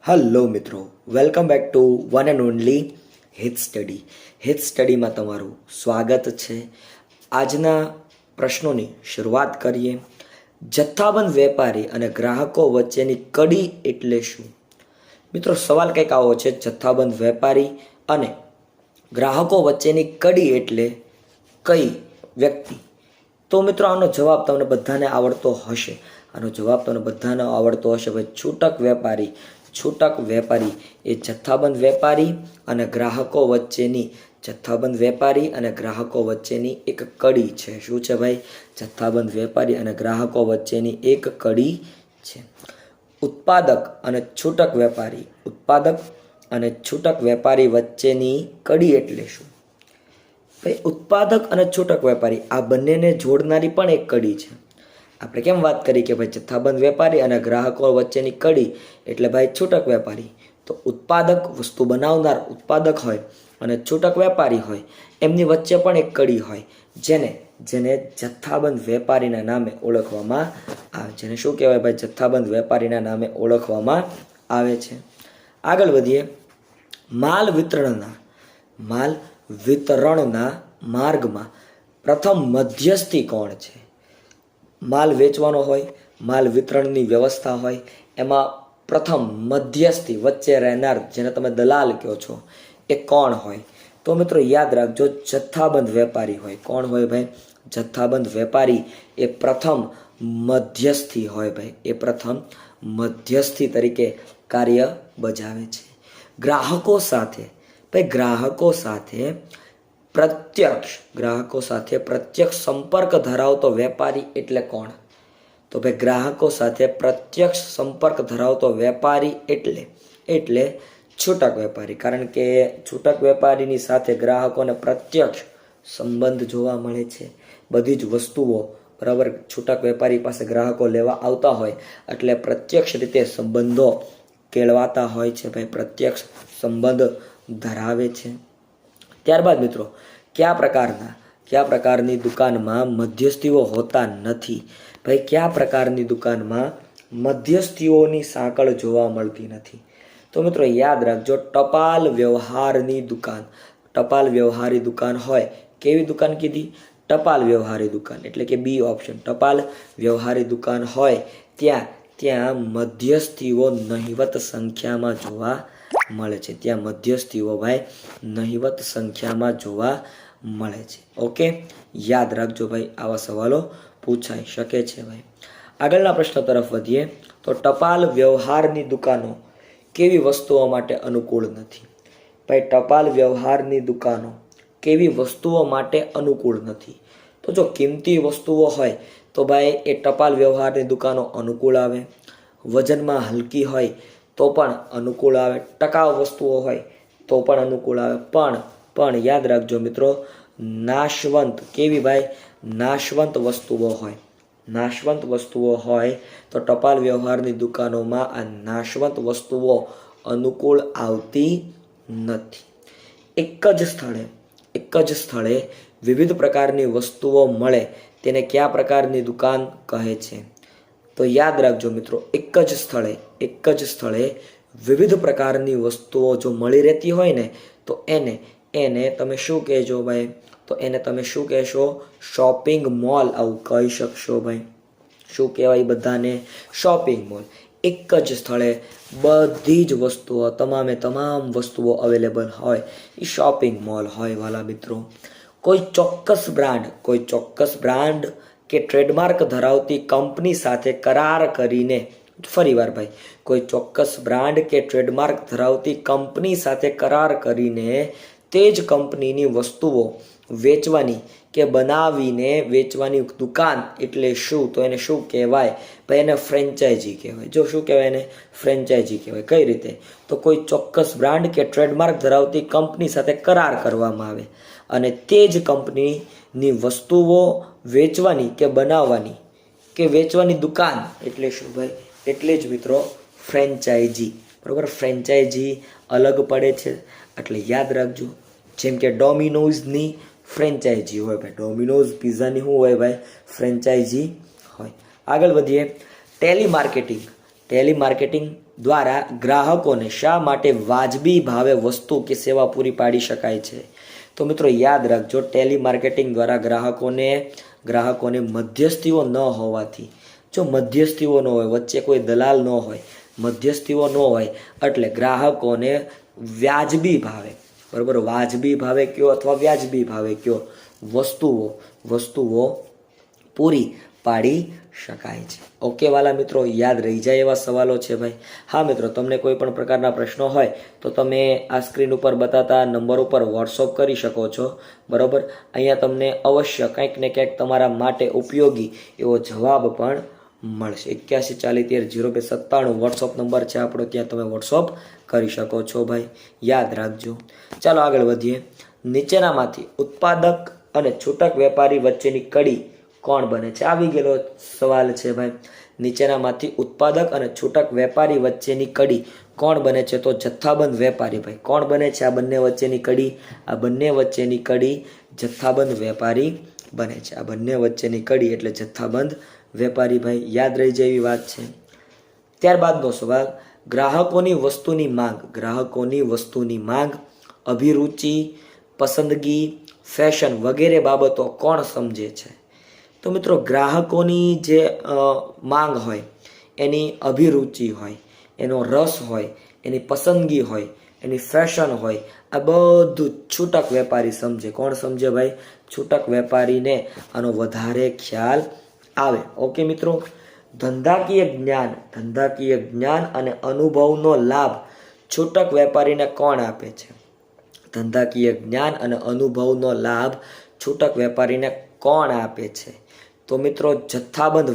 Hello મિત્રો, welcome back to one and only હિત study. હિત સ્ટડીમાં તમારું સ્વાગત છે. આજના પ્રશ્નોની શરૂઆત કરીએ. જથ્થાબંધ વેપારી અને ગ્રાહકો વચ્ચેની કડી એટલે શું? મિત્રો, સવાલ કંઈક આવો છે, જથ્થાબંધ વેપારી અને ગ્રાહકો વચ્ચેની કડી એટલે કઈ વ્યક્તિ? તો મિત્રો, આનો જવાબ તમને બધાને આવડતો હશે. ભાઈ, છૂટક વેપારી. છૂટક વેપારી એ જથ્થાબંધ વેપારી અને ગ્રાહકો વચ્ચેની એક કડી છે. શું છે ભાઈ? જથ્થાબંધ વેપારી અને ગ્રાહકો વચ્ચેની એક કડી છે. ઉત્પાદક અને છૂટક વેપારી વચ્ચેની કડી એટલે શું? ભાઈ, ઉત્પાદક અને છૂટક વેપારી આ બંનેને જોડનારી પણ એક કડી છે. આપણે કેમ વાત કરી કે ભાઈ જથ્થાબંધ વેપારી અને ગ્રાહકો વચ્ચેની કડી એટલે ભાઈ છૂટક વેપારી. તો ઉત્પાદક, વસ્તુ બનાવનાર ઉત્પાદક હોય અને છૂટક વેપારી હોય, એમની વચ્ચે પણ એક કડી હોય જેને જથ્થાબંધ વેપારીના નામે ઓળખવામાં આવે. જેને શું કહેવાય ભાઈ? જથ્થાબંધ વેપારીના નામે ઓળખવામાં આવે છે. આગળ વધીએ. માલ વિતરણના માર્ગમાં પ્રથમ મધ્યસ્થી કોણ છે? માલ વેચવાનો હોય, માલ વિતરણની વ્યવસ્થા હોય, એમાં પ્રથમ મધ્યસ્થી, વચ્ચે રહેનાર, જેને તમે દલાલ કહો છો, એ કોણ હોય? તો મિત્રો યાદ રાખજો, જથ્થાબંધ વેપારી હોય. કોણ હોય ભાઈ? જથ્થાબંધ વેપારી એ પ્રથમ મધ્યસ્થી હોય ભાઈ. એ પ્રથમ મધ્યસ્થી તરીકે કાર્ય બજાવે છે. ગ્રાહકો સાથે પ્રત્યક્ષ સંપર્ક ધરાવતો વેપારી એટલે કોણ? તો ભાઈ, ગ્રાહકો સાથે પ્રત્યક્ષ સંપર્ક ધરાવતો વેપારી એટલે છૂટક વેપારી. કારણ કે છૂટક વેપારીની સાથે ગ્રાહકોને પ્રત્યક્ષ સંબંધ જોવા મળે છે. બધી જ વસ્તુઓ બરાબર છૂટક વેપારી પાસે ગ્રાહકો લેવા આવતા હોય એટલે પ્રત્યક્ષ રીતે સંબંધો કેળવાતા હોય છે ભાઈ. પ્રત્યક્ષ સંબંધ ધરાવે છે. ત્યારબાદ મિત્રો, કયા પ્રકારની દુકાનમાં મધ્યસ્થીઓ હોતા નથી? ભાઈ, કયા પ્રકારની દુકાનમાં મધ્યસ્થીઓની સાંકળ જોવા મળતી નથી? તો મિત્રો યાદ રાખજો, ટપાલ વ્યવહારની દુકાન હોય. કેવી દુકાન કીધી? ટપાલ વ્યવહારી દુકાન, એટલે કે બી ઓપ્શન. ટપાલ વ્યવહારી દુકાન હોય ત્યાં મધ્યસ્થીઓ નહિવત સંખ્યામાં જોવા મળે છે. ઓકે, યાદ રાખજો ભાઈ, આવા સવાલો પૂછાઈ શકે છે ભાઈ. આગળના પ્રશ્ન તરફ વધીએ તો ટપાલ વ્યવહારની દુકાનો કેવી વસ્તુઓ માટે અનુકૂળ નથી? ભાઈ, ટપાલ વ્યવહારની દુકાનો કેવી વસ્તુઓ માટે અનુકૂળ નથી? તો જો કિંમતી વસ્તુઓ હોય તો ભાઈ એ ટપાલ વ્યવહારની દુકાનો અનુકૂળ આવે. વજનમાં હલકી હોય તો પણ અનુકૂળ આવે. ટકાઉ વસ્તુઓ હોય તો પણ અનુકૂળ આવે. પણ યાદ રાખજો મિત્રો, નાશવંત વસ્તુઓ હોય તો ટપાલ વ્યવહારની દુકાનોમાં આ નાશવંત વસ્તુઓ અનુકૂળ આવતી નથી. એક જ સ્થળે વિવિધ પ્રકારની વસ્તુઓ મળે તેને કયા પ્રકારની દુકાન કહે છે? તો યાદ રાખજો મિત્રો, એક જ સ્થળે વિવિધ પ્રકારની વસ્તુઓ જો મળી રહેતી હોય ને તો એને તમે શું કહેજો ભાઈ? તો એને તમે શું કહેશો? Shopping mall. આવું કહી શકશો ભાઈ. શું કહેવાય બધાને? Shopping mall. એક જ સ્થળે બધી જ વસ્તુઓ, તમામ વસ્તુઓ અવેલેબલ હોય એ શોપિંગ મોલ હોય વાલા મિત્રો. કોઈ ચોક્કસ બ્રાન્ડ કે ટ્રેડમાર્ક ધરાવતી કંપની સાથે કરાર કરીને, ફરીવાર ભાઈ, કોઈ ચોક્કસ બ્રાન્ડ કે ટ્રેડમાર્ક ધરાવતી કંપની સાથે કરાર કરીને તે જ કંપનીની વસ્તુઓ વેચવાની કે બનાવીને વેચવાની દુકાન એટલે શું? તો એને શું કહેવાય ભાઈ? એને ફ્રેન્ચાઇઝી કહેવાય. જો શું કહેવાય? એને ફ્રેન્ચાઇઝી કહેવાય. કઈ રીતે? તો કોઈ ચોક્કસ બ્રાન્ડ કે ટ્રેડમાર્ક ધરાવતી કંપની સાથે કરાર કરવામાં આવે અને તે જ કંપનીની વસ્તુઓ વેચવાની કે બનાવવાની કે વેચવાની દુકાન એટલે શું ભાઈ? એટલે જ મિત્રો ફ્રેન્ચાઇઝી. બરાબર, ફ્રેન્ચાઇઝી અલગ પડે છે એટલે યાદ રાખજો. જેમ કે ડોમિનોઝની ફ્રેન્ચાઇઝી હોય ભાઈ. ડોમિનોઝ પિઝાની શું હોય ભાઈ? ફ્રેન્ચાઇઝી હોય. આગળ વધીએ. ટેલિમાર્કેટિંગ દ્વારા ગ્રાહકોને શા માટે વાજબી ભાવે વસ્તુ કે સેવા પૂરી પાડી શકાય છે? તો મિત્રો યાદ રાખજો, ટેલિમાર્કેટિંગ દ્વારા ગ્રાહકોને મધ્યસ્થીઓ ન હોવાથી, જો મધ્યસ્થીઓ ન હોય, વચ્ચે કોઈ દલાલ ન હોય, મધ્યસ્થીઓ ન હોય, એટલે ગ્રાહકોને વ્યાજબી ભાવે, બરાબર, વાજબી ભાવે કયો અથવા વ્યાજબી ભાવે કયો, વસ્તુઓ પૂરી પાડી શકાય છે. ઓકે વાલા મિત્રો, યાદ રહી જાય એવા સવાલો છે ભાઈ. હા મિત્રો, તમને કોઈ પણ પ્રકારના પ્રશ્નો હોય તો તમે આ સ્ક્રીન ઉપર બતાતા નંબર ઉપર વોટ્સઅપ કરી શકો છો, બરાબર. અહીંયા તમને અવશ્ય કંઈક ને કંઈક તમારા માટે ઉપયોગી એવો જવાબ પણ મળશે. 8140130297 વોટ્સઅપ નંબર છે આપણો, ત્યાં તમે વોટ્સઅપ કરી શકો છો ભાઈ, યાદ રાખજો. ચાલો આગળ વધીએ. નીચેનામાંથી ઉત્પાદક અને છૂટક વેપારી વચ્ચેની કડી કોણ બને છે? આવી ગયેલો સવાલ છે ભાઈ. નીચેનામાંથી ઉત્પાદક અને છૂટક વેપારી વચ્ચેની કડી કોણ બને છે? તો જથ્થાબંધ વેપારી ભાઈ. કોણ બને છે આ બંને વચ્ચેની કડી? આ બંને વચ્ચેની કડી જથ્થાબંધ વેપારી બને છે. આ બંને વચ્ચેની કડી એટલે જથ્થાબંધ વેપારી ભાઈ, યાદ રહી જાય એવી વાત છે. ત્યારબાદનો સવાલ, ગ્રાહકોની વસ્તુની માંગ, અભિરુચિ, પસંદગી, ફેશન વગેરે બાબતો કોણ સમજે છે? તો મિત્રો ગ્રાહકોની જે માંગ હોય, એની અભિરુચિ હોય, એનો રસ હોય, એની પસંદગી હોય, એની ફેશન હોય, આ બધું છૂટક વેપારી સમજે. કોણ સમજે ભાઈ? છૂટક વેપારીને આનો વધારે ખ્યાલ આવે. ઓકે મિત્રો. ધંધાકીય જ્ઞાન અને અનુભવનો લાભ છૂટક વેપારીને કોણ આપે છે? ધંધાકીય જ્ઞાન અને અનુભવનો લાભ છૂટક વેપારીને કોણ આપે છે? તો મિત્રો જથ્થાબંધ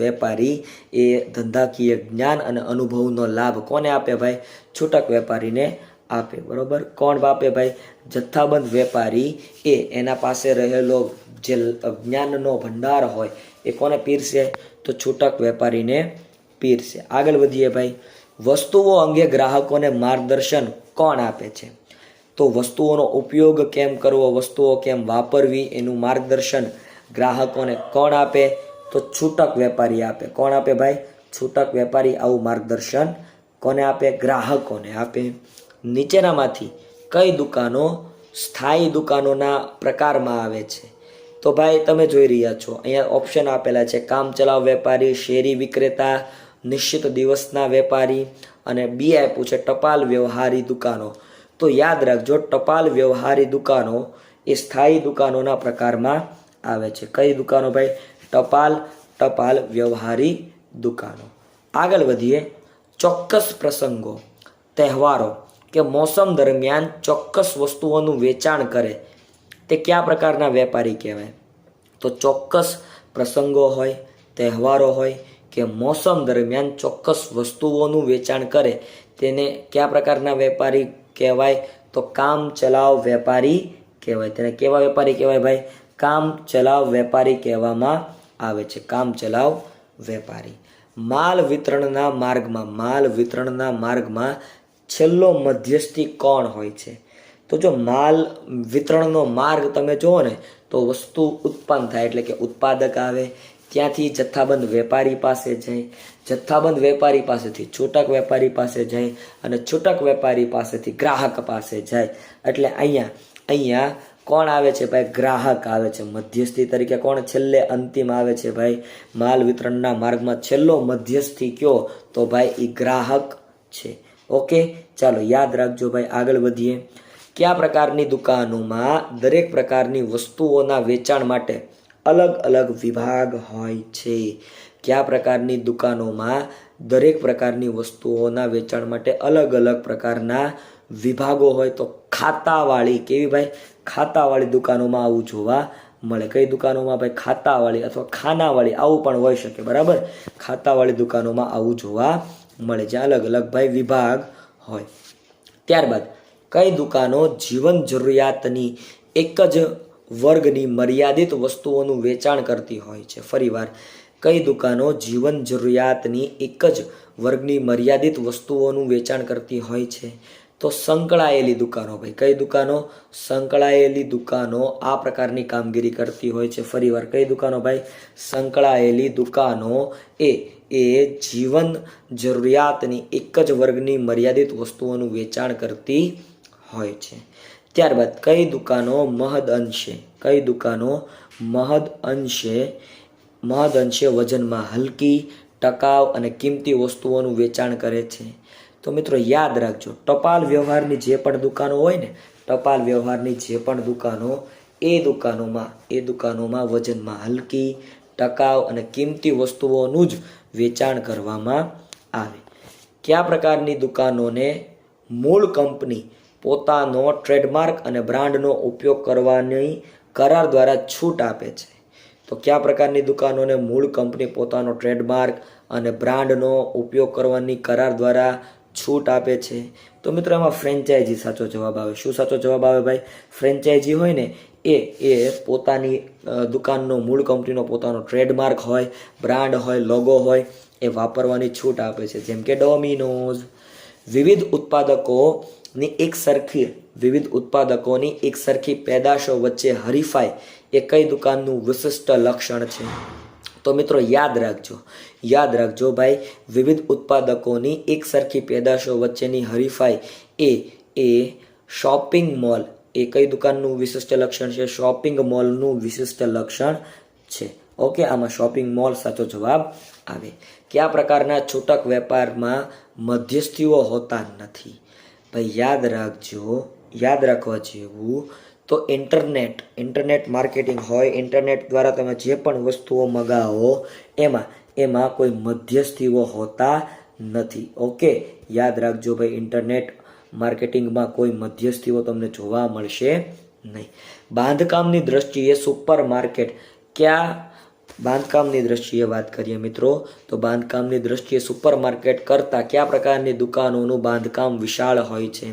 વેપારી એ ધંધાકીય જ્ઞાન અને અનુભવનો લાભ કોને આપે ભાઈ? છૂટક વેપારીને આપે, બરોબર. કોણ આપે ભાઈ? જથ્થાબંધ વેપારી એ એના પાસે રહેલો જે જ્ઞાનનો ભંડાર હોય એ કોને પીરસે? તો છૂટક વેપારીને પીરસે. આગળ વધીએ ભાઈ. વસ્તુઓ અંગે ગ્રાહકોને માર્ગદર્શન કોણ આપે છે? તો વસ્તુઓનો ઉપયોગ કેમ કરવો, વસ્તુઓ કેમ વાપરવી, એનું માર્ગદર્શન ગ્રાહકોને કોણ આપે? તો છૂટક વેપારી આપે. કોણ આપે ભાઈ? છૂટક વેપારી આવું માર્ગદર્શન કોને આપે? ગ્રાહકોને આપે. નીચેનામાંથી કઈ દુકાનો સ્થાયી દુકાનોના પ્રકારમાં આવે છે? તો ભાઈ તમે જોઈ રહ્યા છો, અહીંયા ઓપ્શન આપેલા છે. કામચલાઉ વેપારી, શેરી વિક્રેતા, નિશ્ચિત દિવસના વેપારી, અને બી આપ્યું છે ટપાલ વ્યવહારી દુકાનો. તો યાદ રાખજો, ટપાલ વ્યવહારી દુકાનો એ સ્થાયી દુકાનોના પ્રકારમાં આવે છે. કઈ દુકાનો ભાઈ? ટપાલ વ્યવહારી દુકાનો. આગળ વધીએ. ચોક્કસ પ્રસંગો, તહેવારો કે મોસમ દરમિયાન ચોક્કસ વસ્તુઓનું વેચાણ કરે તે કયા પ્રકારના વેપારી કહેવાય? તો ચોક્કસ પ્રસંગો હોય, તહેવારો હોય કે મોસમ દરમિયાન ચોક્કસ વસ્તુઓનું વેચાણ કરે તેને કયા પ્રકારના વેપારી કહેવાય? તો કામચલાઉ વેપારી કહેવાય. તેને કેવા વેપારી કહેવાય ભાઈ? કામચલાઉ વેપારી કહેવામાં આવે છે. કામચલાઉ વેપારી. માલ વિતરણના માર્ગમાં છેલ્લો મધ્યસ્થી કોણ હોય છે? તો જો માલ વિતરણનો માર્ગ તમે જુઓ ને તો વસ્તુ ઉત્પન્ન થાય એટલે કે ઉત્પાદક આવે, ત્યાંથી જથ્થાબંધ વેપારી પાસે જાય, જથ્થાબંધ વેપારી પાસેથી છૂટક વેપારી પાસે જાય, અને છૂટક વેપારી પાસેથી ગ્રાહક પાસે જાય. એટલે અહીંયા કોણ આવે છે ભાઈ? ગ્રાહક આવે છે. મધ્યસ્થી તરીકે કોણ છેલ્લે અંતિમ આવે છે ભાઈ? માલ વિતરણના માર્ગમાં છેલ્લો મધ્યસ્થી કયો? તો ભાઈ એ ગ્રાહક છે. ઓકે, ચાલો યાદ રાખજો ભાઈ. આગળ વધીએ. કયા પ્રકારની દુકાનોમાં દરેક પ્રકારની વસ્તુઓના વેચાણ માટે અલગ અલગ વિભાગ હોય છે? કયા પ્રકારની દુકાનોમાં દરેક પ્રકારની વસ્તુઓના વેચાણ માટે અલગ અલગ પ્રકારના વિભાગો હોય? તો ખાતાવાળી. કેવી ભાઈ? ખાતાવાળી દુકાનોમાં આવું જોવા મળે. કઈ દુકાનોમાં ભાઈ? ખાતાવાળી અથવા ખાનાવાળી, આવું પણ હોઈ શકે, બરાબર. ખાતાવાળી દુકાનોમાં આવું જોવા મળે, જ્યાં અલગ અલગ ભાઈ વિભાગ હોય. ત્યારબાદ કઈ દુકાનો જીવન જરૂરિયાતની એક જ વર્ગની મર્યાદિત વસ્તુઓનું વેચાણ કરતી હોય છે? ફરીવાર, કઈ દુકાનો જીવન જરૂરિયાતની એક જ વર્ગની મર્યાદિત વસ્તુઓનું વેચાણ કરતી હોય છે? તો સંકળાયેલી દુકાનો ભાઈ, કઈ દુકાનો? સંકળાયેલી દુકાનો આ પ્રકારની કામગીરી કરતી હોય છે. ફરીવાર કઈ દુકાનો ભાઈ? સંકળાયેલી દુકાનો એ જીવન જરૂરિયાતની એક જ વર્ગની મર્યાદિત વસ્તુઓનું વેચાણ કરતી હોય છે. ત્યારબાદ કઈ દુકાનો મહદ અંશે, કઈ દુકાનો મહદ અંશે વજનમાં હલકી, ટકાઉ અને કિંમતી વસ્તુઓનું વેચાણ કરે છે? તો મિત્રો યાદ રાખજો, ટપાલ વ્યવહારની જે પણ દુકાનો હોય ને, ટપાલ વ્યવહારની જે પણ દુકાનો, એ દુકાનોમાં વજનમાં હલકી, ટકાઉ અને કિંમતી વસ્તુઓનું જ વેચાણ કરવામાં આવે. કયા પ્રકારની દુકાનોને મૂળ કંપની પોતાનો ટ્રેડમાર્ક અને બ્રાન્ડનો ઉપયોગ કરવાની કરાર દ્વારા છૂટ આપે છે? તો કયા પ્રકારની દુકાનોને મૂળ કંપની પોતાનો ટ્રેડમાર્ક અને બ્રાન્ડનો ઉપયોગ કરવાની કરાર દ્વારા છૂટ આપે છે? તો મિત્રો એમાં ફ્રેન્ચાઇઝી સાચો જવાબ આવે. શું સાચો જવાબ આવે ભાઈ? ફ્રેન્ચાઇઝી હોય ને એ પોતાની દુકાનનો, મૂળ કંપનીનો પોતાનો ટ્રેડમાર્ક હોય, બ્રાન્ડ હોય, લોગો હોય, એ વાપરવાની છૂટ આપે છે. જેમ કે ડોમિનોઝ. વિવિધ ઉત્પાદકોની એક સરખી પેદાશો વચ્ચે હરીફાઈ એ કઈ દુકાનનું વિશિષ્ટ લક્ષણ છે? તો મિત્રો યાદ રાખજો ભાઈ, વિવિધ ઉત્પાદકોની એક સરખી પેદાશો વચ્ચેની હરીફાઈ એ શોપિંગ મોલ, એ કઈ દુકાનનું વિશિષ્ટ લક્ષણ છે? શોપિંગ મોલનું વિશિષ્ટ લક્ષણ છે. ઓકે, આમાં શોપિંગ મોલ સાચો જવાબ આવે. કયા પ્રકારના છૂટક વેપારમાં મધ્યસ્થીઓ હોતા નથી? ભાઈ યાદ રાખવા જેવું, તો ઇન્ટરનેટ માર્કેટિંગ હોય, ઇન્ટરનેટ દ્વારા તમે જે પણ વસ્તુઓ મગાવો એમાં કોઈ મધ્યસ્થીઓ હોતા નથી. ઓકે, યાદ રાખજો ભાઈ, ઇન્ટરનેટ માર્કેટિંગમાં કોઈ મધ્યસ્થીઓ તમને જોવા મળશે નહીં. બાંધકામની દ્રષ્ટિએ સુપર માર્કેટ બાંધકામની દ્રષ્ટિએ વાત કરીએ મિત્રો, તો બાંધકામની દ્રષ્ટિએ સુપર માર્કેટ કરતાં કયા પ્રકારની દુકાનોનું બાંધકામ વિશાળ હોય છે?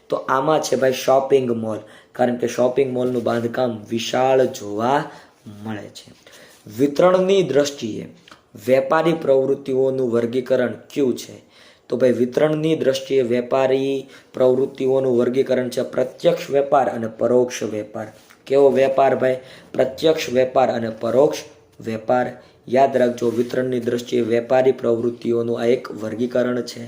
તો આમાં છે ભાઈ શોપિંગ મોલ, કારણ કે શોપિંગ મોલનું બાંધકામ વિશાળ જોવા મળે છે. વિતરણની દ્રષ્ટિએ વેપારી પ્રવૃત્તિઓનું વર્ગીકરણ કયું છે? તો ભાઈ વિતરણની દ્રષ્ટિએ વેપારી પ્રવૃત્તિઓનું વર્ગીકરણ છે પ્રત્યક્ષ વેપાર અને પરોક્ષ વેપાર. કેવો વેપાર ભાઈ? પ્રત્યક્ષ વેપાર અને પરોક્ષ વેપાર. યાદ રાખજો, વિતરણની દ્રષ્ટિએ વેપારી પ્રવૃત્તિઓનું આ એક વર્ગીકરણ છે.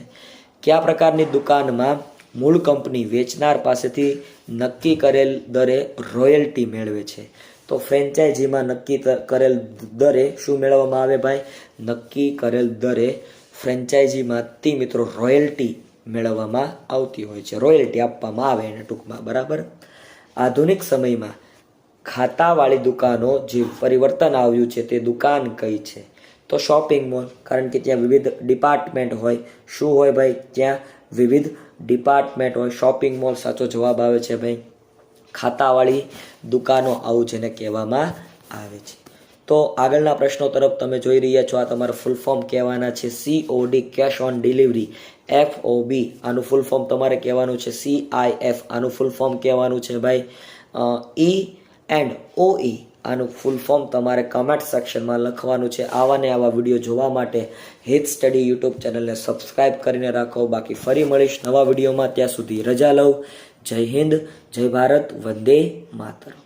કયા પ્રકારની દુકાનમાં મૂળ કંપની વેચનાર પાસેથી નક્કી કરેલ દરે રોયલ્ટી મેળવે છે? તો ફ્રેન્ચાઇઝીમાં નક્કી કરેલ દરે શું મેળવવામાં આવે ભાઈ? નક્કી કરેલ દરે ફ્રેન્ચાઇઝીમાંથી મિત્રો રોયલ્ટી મેળવવામાં આવતી હોય છે, રોયલ્ટી આપવામાં આવે એને ટૂંકમાં, બરાબર. આધુનિક સમયમાં ખાતાવાળી દુકાનો જે પરિવર્તન આવ્યું છે તે દુકાન કઈ છે? તો શોપિંગ મોલ, કારણ કે ત્યાં વિવિધ ડિપાર્ટમેન્ટ હોય. શું હોય ભાઈ? ત્યાં વિવિધ ડિપાર્ટમેન્ટ હોય. શોપિંગ મોલ સાચો જવાબ આવે છે ભાઈ. ખાતાવાળી દુકાનો આવું જેને કહેવામાં આવે છે. તો આગળના પ્રશ્નો તરફ તમે જોઈ રહ્યા છો. આ તમારા ફૂલ ફોર્મ કહેવાના છે COD, cash on delivery. FOB આનું ફૂલ ફોર્મ તમારે કહેવાનું છે CIF, આનું ફૂલ ફોર્મ કહેવાનું છે ભાઈ E&OE, આનું ફૂલ ફોર્મ તમારે કમેન્ટ સેક્શનમાં લખવાનું છે. આવા ને આવા વિડીયો જોવા માટે હિત સ્ટડી યુટ્યુબ ચેનલને સબસ્ક્રાઇબ કરીને રાખો. બાકી ફરી મળીશ નવા વિડીયોમાં, ત્યાં સુધી રજા લઉં. જય હિન્દ, જય ભારત, વંદે માતરમ.